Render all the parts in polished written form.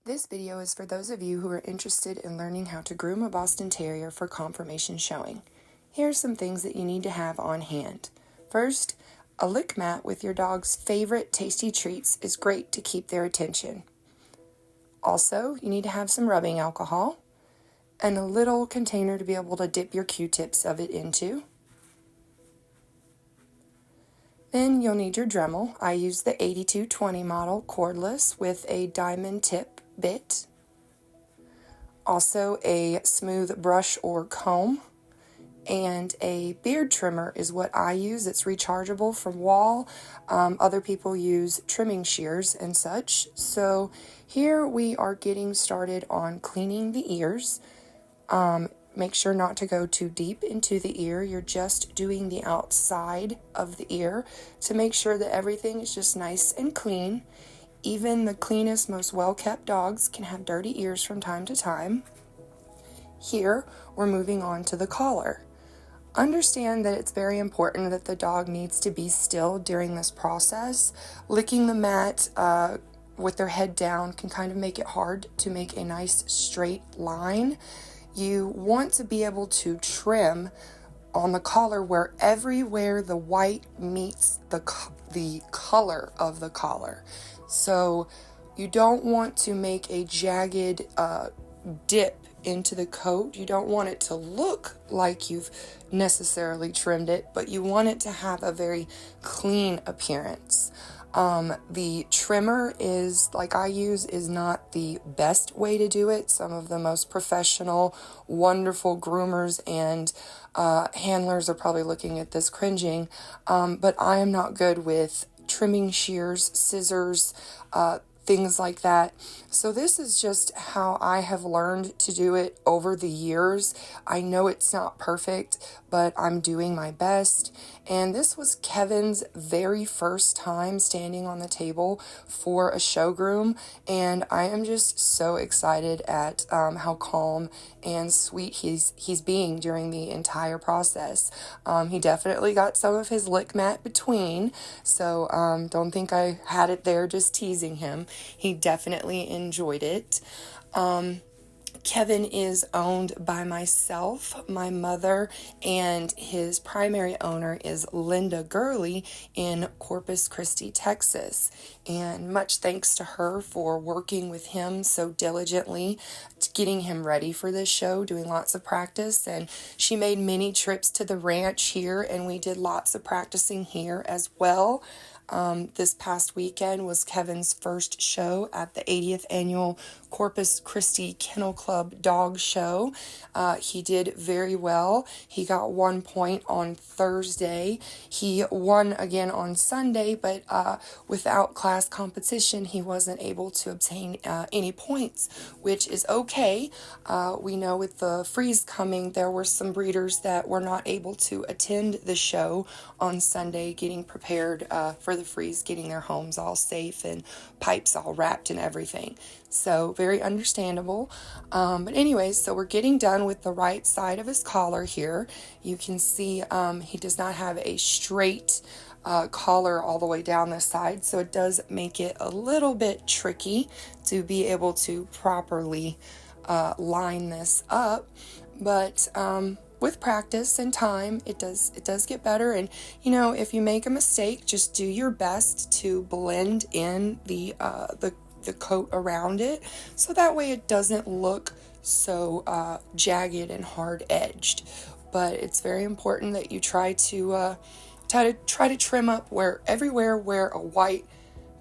This video is for those of you who are interested in learning how to groom a Boston Terrier for conformation showing. Here are some things that you need to have on hand. First, a lick mat with your dog's favorite tasty treats is great to keep their attention. Also, you need to have some rubbing alcohol and a little container to be able to dip your Q-tips of it into. Then you'll need your Dremel. I use the 8220 model cordless with a diamond tip bit. Also a smooth brush or comb. And a beard trimmer is what I use. It's rechargeable from wall. Other people use trimming shears and such. So here we are getting started on cleaning the ears. Make sure not to go too deep into the ear. You're just doing the outside of the ear to make sure that everything is just nice and clean. Even the cleanest, most well-kept dogs can have dirty ears from time to time. Here, we're moving on to the collar. Understand that it's very important that the dog needs to be still during this process. Licking the mat with their head down can kind of make it hard to make a nice straight line. You want to be able to trim on the collar where everywhere the white meets the color of the collar. So you don't want to make a jagged dip into the coat. You don't want it to look like you've necessarily trimmed it, but you want it to have a very clean appearance. The trimmer is, like I use, is not the best way to do it. Some of the most professional, wonderful groomers and handlers are probably looking at this cringing, but I am not good with trimming shears, scissors, things like that. So this is just how I have learned to do it over the years. I know it's not perfect, but I'm doing my best. And this was Kevin's very first time standing on the table for a show groom, and I am just so excited at how calm and sweet he's being during the entire process. He definitely got some of his lick mat between, so don't think I had it there just teasing him. He definitely enjoyed it. Kevin is owned by myself, my mother, and his primary owner is Linda Gurley in Corpus Christi, Texas. And much thanks to her for working with him so diligently, getting him ready for this show, doing lots of practice. And she made many trips to the ranch here, and we did lots of practicing here as well. This past weekend was Kevin's first show at the 80th annual Corpus Christi Kennel Club Dog Show. He did very well. He got 1 point on Thursday. He won again on Sunday, but without class competition, he wasn't able to obtain any points, which is okay. We know with the freeze coming, there were some breeders that were not able to attend the show on Sunday, getting prepared for the freeze, getting their homes all safe and pipes all wrapped and everything. So very understandable. But anyways, so we're getting done with the right side of his collar here. You can see he does not have a straight collar all the way down this side, so it does make it a little bit tricky to be able to properly line this up. But with practice and time, it does get better. And you know, if you make a mistake, just do your best to blend in the coat around it, so that way it doesn't look so jagged and hard edged. But it's very important that you try to trim up everywhere where a white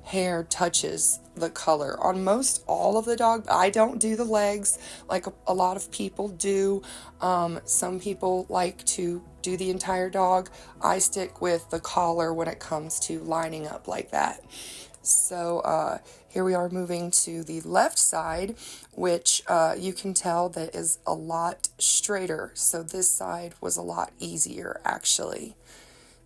hair touches the color. On most all of the dog, I don't do the legs like a lot of people do. Some people like to do the entire dog. I stick with the collar when it comes to lining up like that. So here we are moving to the left side, which you can tell that is a lot straighter. So this side was a lot easier actually.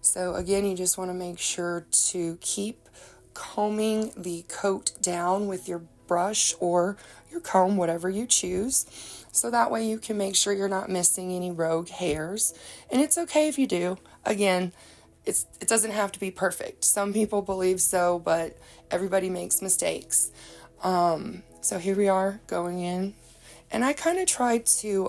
So again, you just want to make sure to keep combing the coat down with your brush or your comb, whatever you choose. So that way you can make sure you're not missing any rogue hairs. And it's okay if you do. Again, it doesn't have to be perfect. Some people believe so, but everybody makes mistakes. So here we are going in, and I kind of try to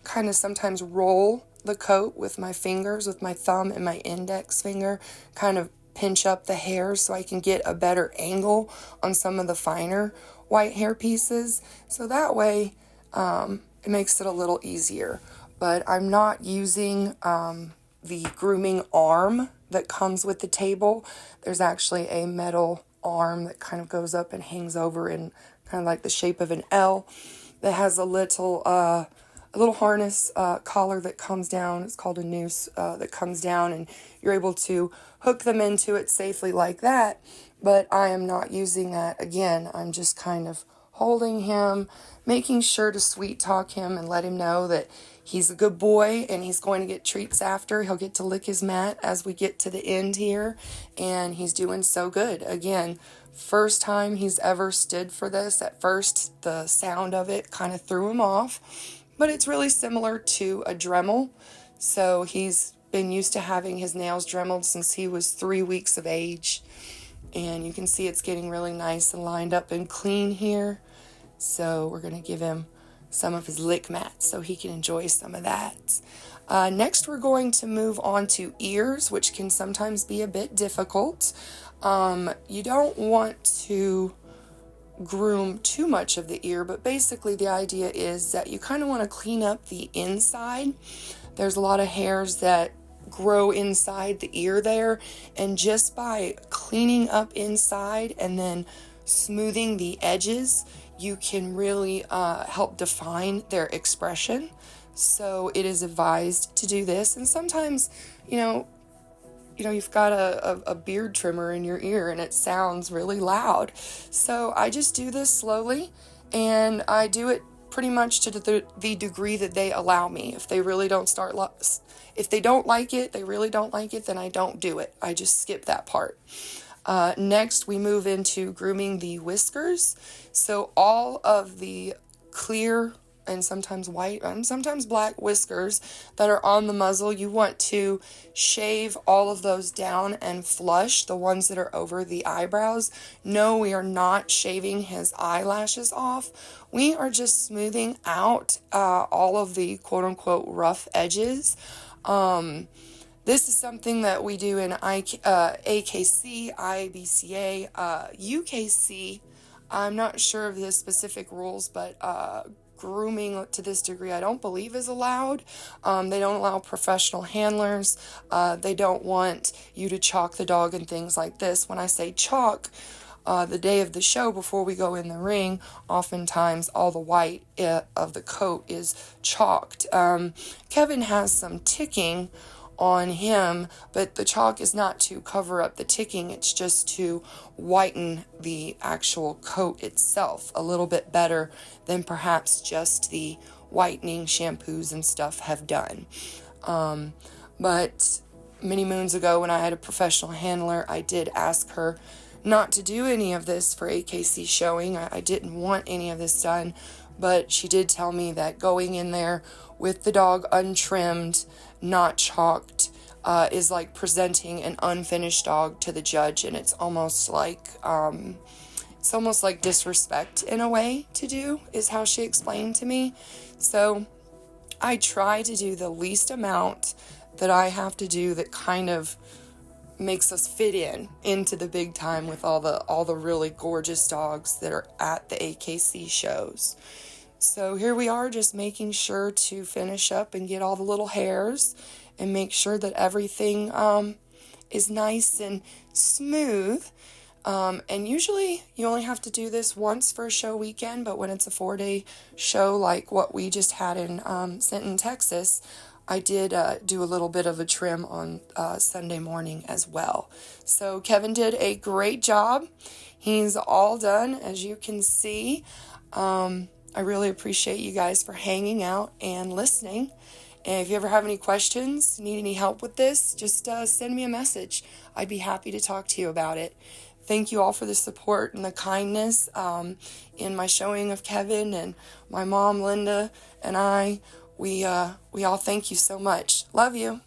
kind of sometimes roll the coat with my fingers, with my thumb and my index finger, kind of pinch up the hairs so I can get a better angle on some of the finer white hair pieces. So that way it makes it a little easier. But I'm not using the grooming arm that comes with the table. There's actually a metal arm that kind of goes up and hangs over in kind of like the shape of an L that has a little harness collar that comes down. It's called a noose that comes down, and you're able to hook them into it safely like that. But I am not using that. Again, I'm just kind of holding him, making sure to sweet talk him and let him know that he's a good boy and he's going to get treats after. He'll get to lick his mat as we get to the end here, and he's doing so good. Again, first time he's ever stood for this. At first, the sound of it kind of threw him off, but it's really similar to a Dremel. So he's been used to having his nails dremeled since he was 3 weeks of age. And you can see it's getting really nice and lined up and clean here. So we're going to give him some of his lick mats so he can enjoy some of that. Next, we're going to move on to ears, which can sometimes be a bit difficult. You don't want to groom too much of the ear, but basically the idea is that you kind of want to clean up the inside. There's a lot of hairs that grow inside the ear there, and just by cleaning up inside and then smoothing the edges, you can really help define their expression. So it is advised to do this. And sometimes, you've got a beard trimmer in your ear and it sounds really loud. So I just do this slowly, and I do it pretty much to the degree that they allow me. If they really don't if they don't like it, they really don't like it, then I don't do it. I just skip that part. Next, we move into grooming the whiskers. So all of the clear and sometimes white and sometimes black whiskers that are on the muzzle, you want to shave all of those down and flush the ones that are over the eyebrows. No, we are not shaving his eyelashes off. We are just smoothing out all of the quote-unquote rough edges. This is something that we do in AKC, IABCA, UKC. I'm not sure of the specific rules, but grooming to this degree I don't believe is allowed. They don't allow professional handlers. They don't want you to chalk the dog and things like this. When I say chalk, the day of the show before we go in the ring, oftentimes all the white of the coat is chalked. Kevin has some ticking on him, but the chalk is not to cover up the ticking, it's just to whiten the actual coat itself a little bit better than perhaps just the whitening shampoos and stuff have done. But many moons ago when I had a professional handler, I did ask her not to do any of this for AKC showing. I didn't want any of this done, but she did tell me that going in there with the dog untrimmed, not chalked, is like presenting an unfinished dog to the judge, and it's almost like disrespect in a way to do, is how she explained to me. So I try to do the least amount that I have to do that kind of makes us fit into the big time with all the really gorgeous dogs that are at the AKC shows. So here we are, just making sure to finish up and get all the little hairs and make sure that everything is nice and smooth. And usually you only have to do this once for a show weekend, but when it's a 4-day show like what we just had in Sinton, Texas, I did do a little bit of a trim on Sunday morning as well. So Kevin did a great job. He's all done, as you can see. I really appreciate you guys for hanging out and listening. And if you ever have any questions, need any help with this, just send me a message. I'd be happy to talk to you about it. Thank you all for the support and the kindness in my showing of Kevin, and my mom, Linda, and we all thank you so much. Love you.